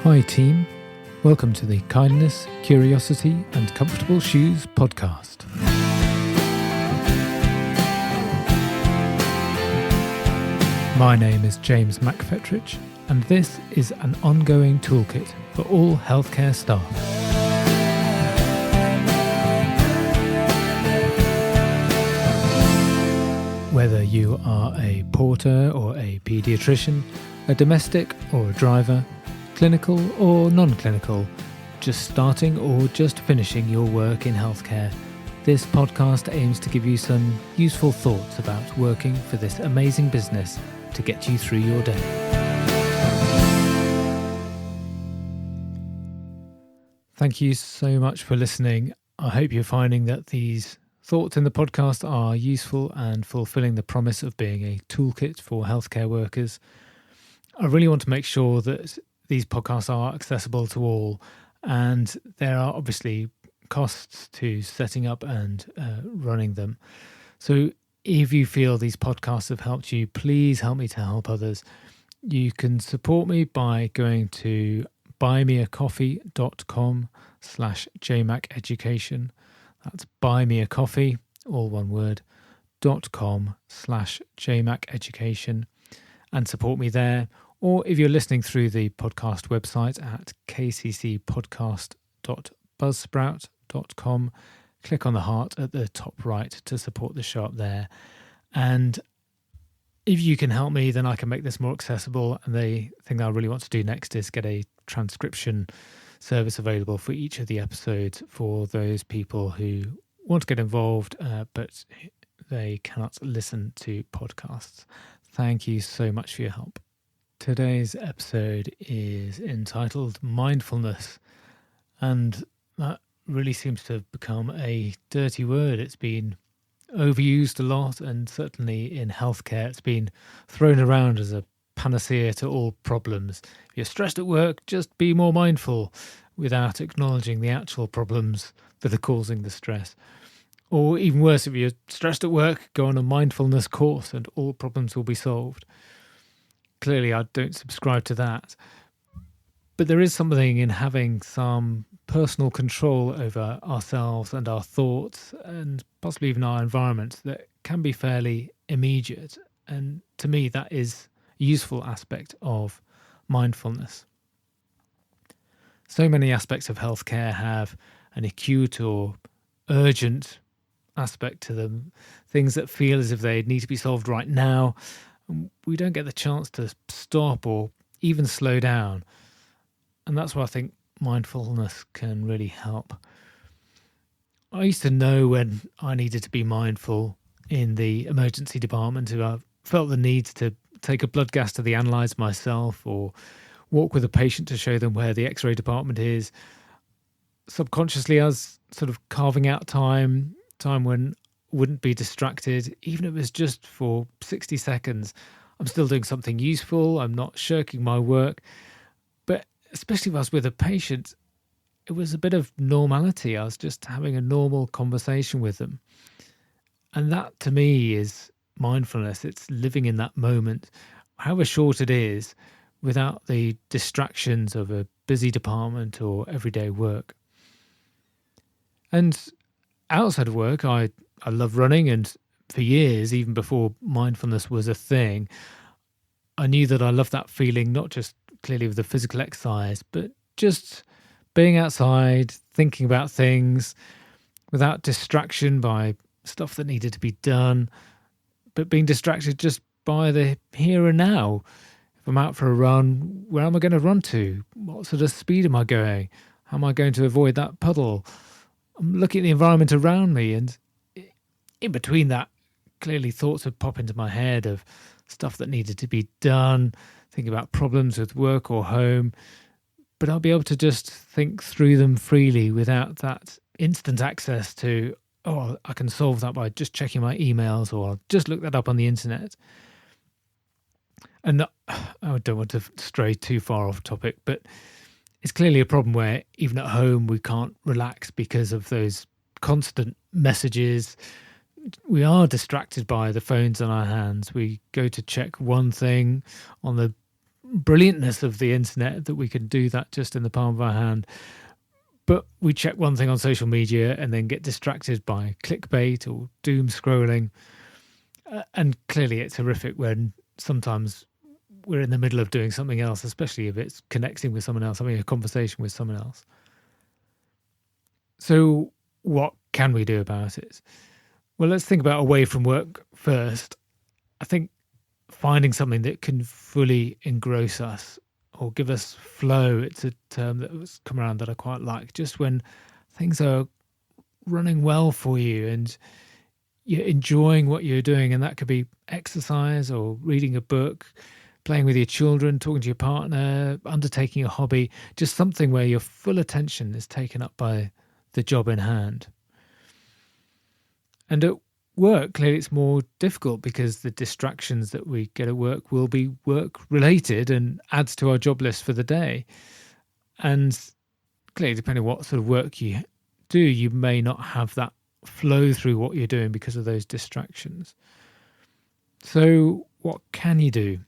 Hi team, welcome to the Kindness, Curiosity and Comfortable Shoes podcast. My name is James McFetrich and this is an ongoing toolkit for all healthcare staff. Whether you are a porter or a paediatrician, a domestic or a driver, clinical or non-clinical, just starting or just finishing your work in healthcare, this podcast aims to give you some useful thoughts about working for this amazing business to get you through your day. Thank you so much for listening. I hope you're finding that these thoughts in the podcast are useful and fulfilling the promise of being a toolkit for healthcare workers. I really want to make sure that these podcasts are accessible to all, and there are obviously costs to setting up and running them. So if you feel these podcasts have helped you, please help me to help others. You can support me by going to buymeacoffee.com/jmaceducation. That's buymeacoffee, all one word, .com/jmaceducation, and support me there. Or if you're listening through the podcast website at kccpodcast.buzzsprout.com, click on the heart at the top right to support the show up there. And if you can help me, then I can make this more accessible. And the thing that I really want to do next is get a transcription service available for each of the episodes for those people who want to get involved, but they cannot listen to podcasts. Thank you so much for your help. Today's episode is entitled Mindfulness, and that really seems to have become a dirty word. It's been overused a lot, and certainly in healthcare it's been thrown around as a panacea to all problems. If you're stressed at work, just be more mindful, without acknowledging the actual problems that are causing the stress. Or even worse, if you're stressed at work, go on a mindfulness course and all problems will be solved. Clearly, I don't subscribe to that. But there is something in having some personal control over ourselves and our thoughts and possibly even our environment that can be fairly immediate. And to me, that is a useful aspect of mindfulness. So many aspects of healthcare have an acute or urgent aspect to them, things that feel as if they need to be solved right now. We don't get the chance to stop or even slow down. And that's why I think mindfulness can really help. I used to know when I needed to be mindful in the emergency department. If I felt the need to take a blood gas to the analyzer myself or walk with a patient to show them where the x-ray department is, subconsciously I was sort of carving out time when wouldn't be distracted, even if it was just for 60 seconds. I'm still doing something useful. I'm not shirking my work. But especially if I was with a patient, it was a bit of normality. I was just having a normal conversation with them. And that to me is mindfulness. It's living in that moment, however short it is, without the distractions of a busy department or everyday work. And outside of work, I love running, and for years, even before mindfulness was a thing, I knew that I loved that feeling, not just clearly of the physical exercise, but just being outside, thinking about things without distraction by stuff that needed to be done, but being distracted just by the here and now. If I'm out for a run, where am I going to run to? What sort of speed am I going? How am I going to avoid that puddle? I'm looking at the environment around me, and in between that, clearly thoughts would pop into my head of stuff that needed to be done, thinking about problems with work or home, but I'll be able to just think through them freely without that instant access to, I can solve that by just checking my emails, or I'll just look that up on the internet. And I don't want to stray too far off topic, but it's clearly a problem where even at home we can't relax because of those constant messages. We are distracted by the phones in our hands. We go to check one thing on the brilliantness of the internet that we can do that just in the palm of our hand. But we check one thing on social media and then get distracted by clickbait or doom scrolling. And clearly it's horrific when sometimes we're in the middle of doing something else, especially if it's connecting with someone else, having a conversation with someone else. So what can we do about it? Well, let's think about away from work first. I think finding something that can fully engross us or give us flow, it's a term that has come around that I quite like, just when things are running well for you and you're enjoying what you're doing. And that could be exercise or reading a book, playing with your children, talking to your partner, undertaking a hobby, just something where your full attention is taken up by the job in hand. And at work, clearly it's more difficult because the distractions that we get at work will be work related and adds to our job list for the day. And clearly, depending on what sort of work you do, you may not have that flow through what you're doing because of those distractions. So what can you do?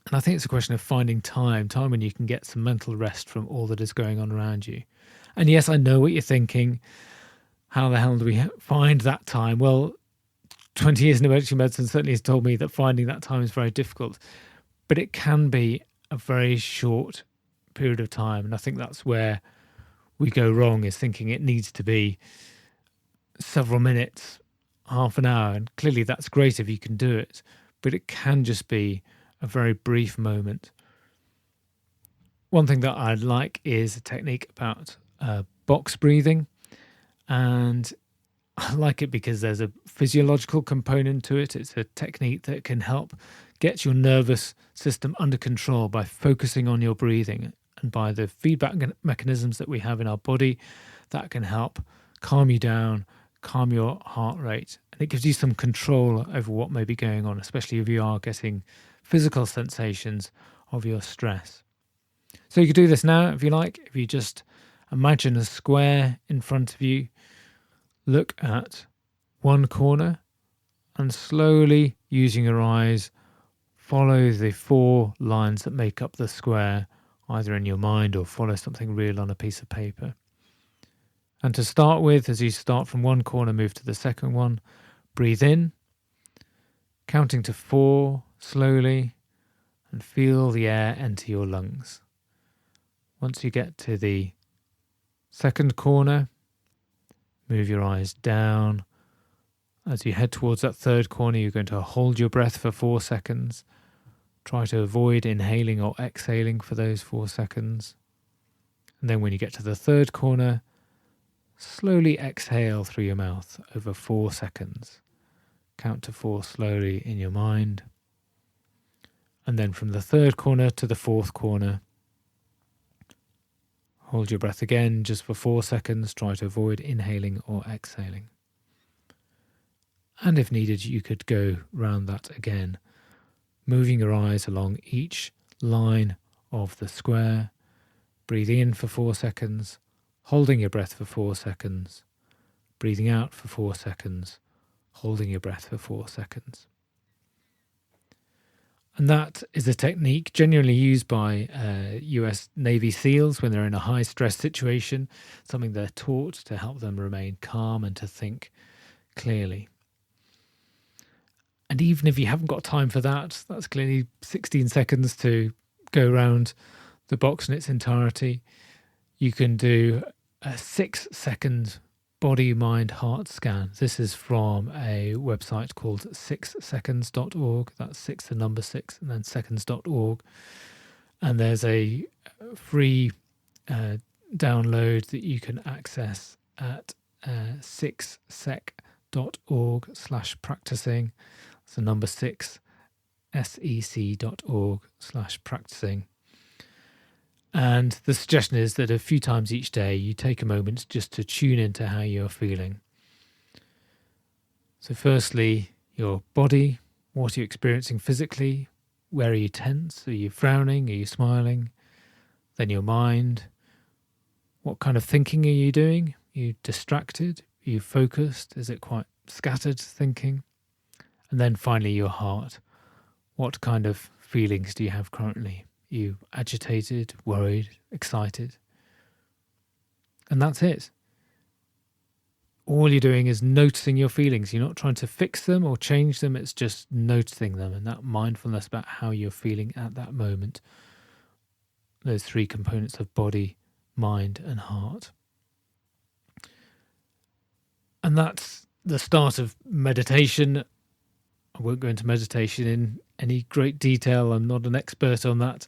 And I think it's a question of finding time when you can get some mental rest from all that is going on around you. And yes, I know what you're thinking. How the hell do we find that time? Well, 20 years in emergency medicine certainly has told me that finding that time is very difficult, but it can be a very short period of time. And I think that's where we go wrong, is thinking it needs to be several minutes, half an hour. And clearly that's great if you can do it, but it can just be a very brief moment. One thing that I like is a technique about box breathing. And I like it because there's a physiological component to it. It's a technique that can help get your nervous system under control by focusing on your breathing and by the feedback mechanisms that we have in our body. That can help calm you down, calm your heart rate, and it gives you some control over what may be going on, especially if you are getting physical sensations of your stress. So you could do this now if you like. If you just imagine a square in front of you, look at one corner and slowly, using your eyes, follow the 4 lines that make up the square, either in your mind or follow something real on a piece of paper. And to start with, as you start from one corner, move to the second one, breathe in, counting to 4 slowly, and feel the air enter your lungs. Once you get to the second corner, move your eyes down. As you head towards that third corner, you're going to hold your breath for 4 seconds. Try to avoid inhaling or exhaling for those 4 seconds. And then when you get to the third corner, slowly exhale through your mouth over 4 seconds. Count to 4 slowly in your mind. And then from the third corner to the fourth corner, hold your breath again just for 4 seconds. Try to avoid inhaling or exhaling. And if needed, you could go round that again, moving your eyes along each line of the square, breathing in for 4 seconds, holding your breath for 4 seconds, breathing out for 4 seconds, holding your breath for 4 seconds. And that is a technique generally used by US Navy SEALs when they're in a high stress situation, something they're taught to help them remain calm and to think clearly. And even if you haven't got time for that, that's clearly 16 seconds to go around the box in its entirety. You can do a 6-second body, mind, heart scan. This is from a website called 6seconds.org. That's 6, the number 6, and then seconds.org. And there's a free download that you can access at 6sec.org/practicing. It's the number 6, sec.org/practicing. And the suggestion is that a few times each day you take a moment just to tune into how you're feeling. So firstly, your body. What are you experiencing physically? Where are you tense? Are you frowning? Are you smiling? Then your mind. What kind of thinking are you doing? Are you distracted? Are you focused? Is it quite scattered thinking? And then finally your heart. What kind of feelings do you have currently? Are you agitated, worried, excited? And that's it. All you're doing is noticing your feelings. You're not trying to fix them or change them. It's just noticing them, and that mindfulness about how you're feeling at that moment. Those three components of body, mind, and heart. And that's the start of meditation. I won't go into meditation in any great detail. I'm not an expert on that.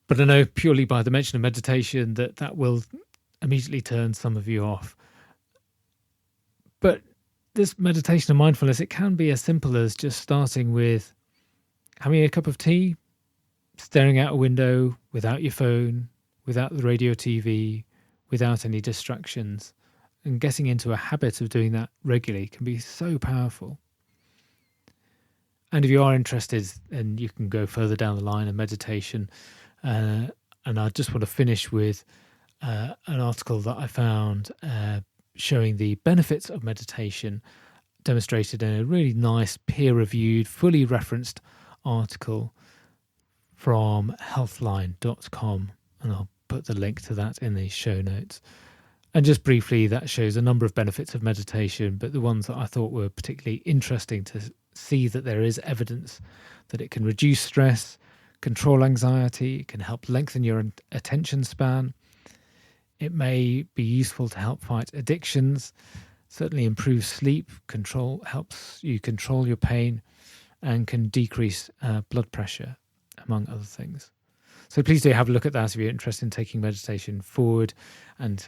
But I know purely by the mention of meditation that will immediately turn some of you off. But this meditation and mindfulness, it can be as simple as just starting with having a cup of tea, staring out a window without your phone, without the radio, TV, without any distractions. And getting into a habit of doing that regularly can be so powerful. And if you are interested, then you can go further down the line of meditation. And I just want to finish with an article that I found showing the benefits of meditation demonstrated in a really nice peer-reviewed, fully referenced article from healthline.com. And I'll put the link to that in the show notes. And just briefly, that shows a number of benefits of meditation, but the ones that I thought were particularly interesting to see that there is evidence that it can reduce stress, control anxiety, it can help lengthen your attention span. It may be useful to help fight addictions, certainly improve sleep, helps you control your pain, and can decrease blood pressure, among other things. So please do have a look at that if you're interested in taking meditation forward. And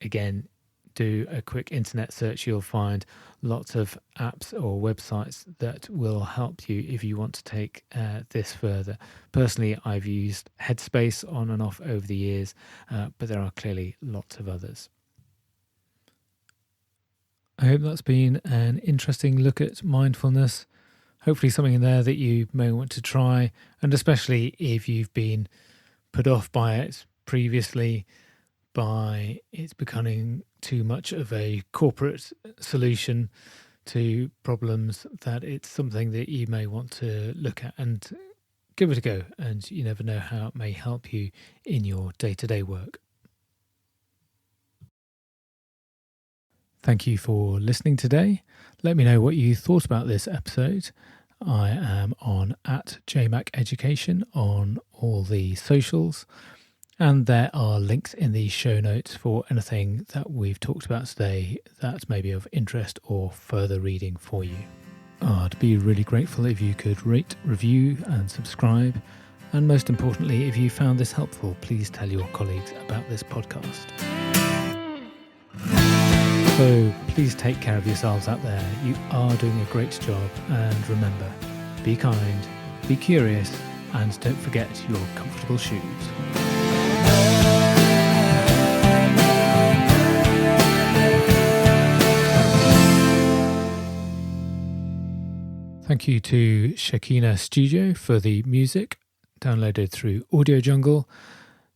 again, do a quick internet search. You'll find lots of apps or websites that will help you if you want to take this further. Personally, I've used Headspace on and off over the years, but there are clearly lots of others. I hope that's been an interesting look at mindfulness. Hopefully something in there that you may want to try, and especially if you've been put off by it previously, by it's becoming too much of a corporate solution to problems, that it's something that you may want to look at and give it a go. And you never know how it may help you in your day-to-day work. Thank you for listening today. Let me know what you thought about this episode. I am on @JMacEducation on all the socials. And there are links in the show notes for anything that we've talked about today that may be of interest or further reading for you. I'd be really grateful if you could rate, review and subscribe. And most importantly, if you found this helpful, please tell your colleagues about this podcast. So please take care of yourselves out there. You are doing a great job. And remember, be kind, be curious, and don't forget your comfortable shoes. Thank you to Shakina Studio for the music, downloaded through Audio Jungle.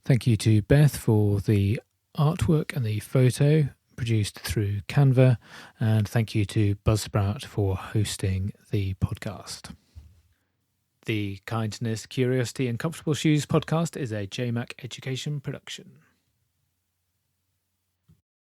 Thank you to Beth for the artwork and the photo, produced through Canva. And thank you to Buzzsprout for hosting the podcast. The Kindness, Curiosity and Comfortable Shoes podcast is a JMac Education production.